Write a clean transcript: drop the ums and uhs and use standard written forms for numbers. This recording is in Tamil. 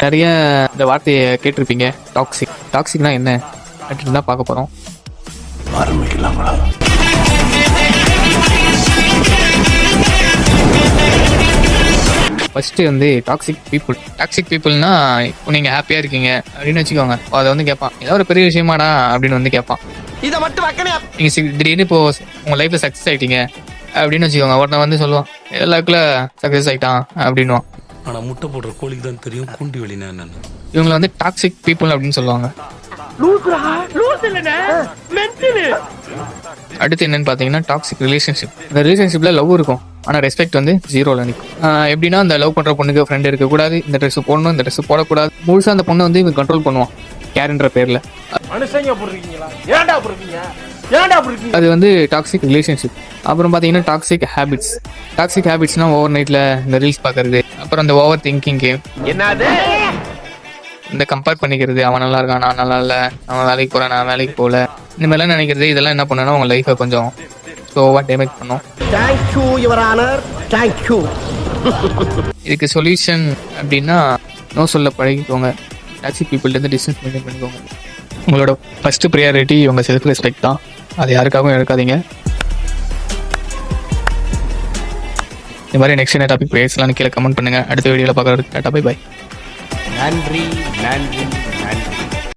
நிறைய இந்த வார்த்தையை கேட்டிருப்பீங்க. டாக்ஸிக்னா என்ன அப்படின்னு தான் பார்க்க போகிறோம். ஆரம்பிக்கலாங்களா? ஃபஸ்ட்டு வந்து டாக்ஸிக் பீப்புள்னா இப்போ நீங்கள் ஹாப்பியாக இருக்கீங்க அப்படின்னு வச்சுக்கோங்க. அதை வந்து கேட்பான், ஏதாவது ஒரு பெரிய விஷயமாடா அப்படின்னு வந்து கேட்பான். இதை மட்டும் நீங்கள் திடீர்னு இப்போ உங்கள் லைஃப்பில் சக்ஸஸ் ஆகிட்டீங்க அப்படின்னு வச்சுக்கோங்க. ஒருத்தன் வந்து சொல்லுவான், எல்லாருக்குள்ள சக்ஸஸ் ஆகிட்டான் அப்படின்வான். ஆனால் முட்டை போடுற கோழிக்கு தான் தெரியும் குண்டி வெளினா என்னன்னு. இவங்களை வந்து டாக்ஸிக் பீப்புள் அப்படின்னு சொல்லுவாங்க. அடுத்து என்னன்னு பார்த்தீங்கன்னா டாக்ஸிக் ரிலேஷன்ஷிப். இந்த ரிலேஷன்ஷிப்பில் லவ் இருக்கும், ஆனால் ரெஸ்பெக்ட் வந்து ஜீரோவில் நிற்கும். எப்படின்னா அந்த லவ் பண்ணுற பொண்ணுக்கு ஃப்ரெண்ட் இருக்கக்கூடாது, இந்த ட்ரெஸ் போடணும், இந்த ட்ரெஸ் போடக்கூடாது. முழுசாக அந்த பொண்ணை வந்து இவங்க கண்ட்ரோல் பண்ணுவான் கேர்ன்ற பேரில். அது வந்து டாக்ஸிக் ரிலேஷன்ஷிப். அப்புறம் பார்த்தீங்கன்னா டாக்ஸிக் ஹேபிட்ஸ்னா ஓவர் நைட்டில் இந்த ரீல்ஸ் பார்க்கறது, அப்புறம் அந்த ஓவர் திங்கிங்கு, இந்த கம்பேர் பண்ணிக்கிறது, அவன் நல்லா இருக்கான், நான் நல்லா இல்லை, அவன் வேலைக்கு போகிறேன், நான் வேலைக்கு போகல, இந்த மாதிரிலாம் நினைக்கிறது. இதெல்லாம் என்ன பண்ணுன்னா உங்கள் லைஃப்பை கொஞ்சம் ஸ்லோவாக டேமேஜ் பண்ணும். இதுக்கு சொல்யூஷன் அப்படின்னா நோ சொல்ல பழகிக்கோங்க. டாக்ஸிக் பீப்புள்லேருந்து டிஸ்டன்ஸ் மெயின்டைன் பண்ணிக்கோங்க. உங்களோட ஃபஸ்ட்டு ப்ரியாரிட்டி உங்கள் செல்ஃப் ரெஸ்பெக்ட் தான். அது யாருக்காகவும் இருக்காதீங்க. இந்த மாதிரி நெக்ஸ்ட் என்ன டாபிக் பேசலாம்னு கீழே கமெண்ட் பண்ணுங்கள். அடுத்த வீடியோவில் பார்க்குறதுக்கு டாடா, பை பாய். நன்றி.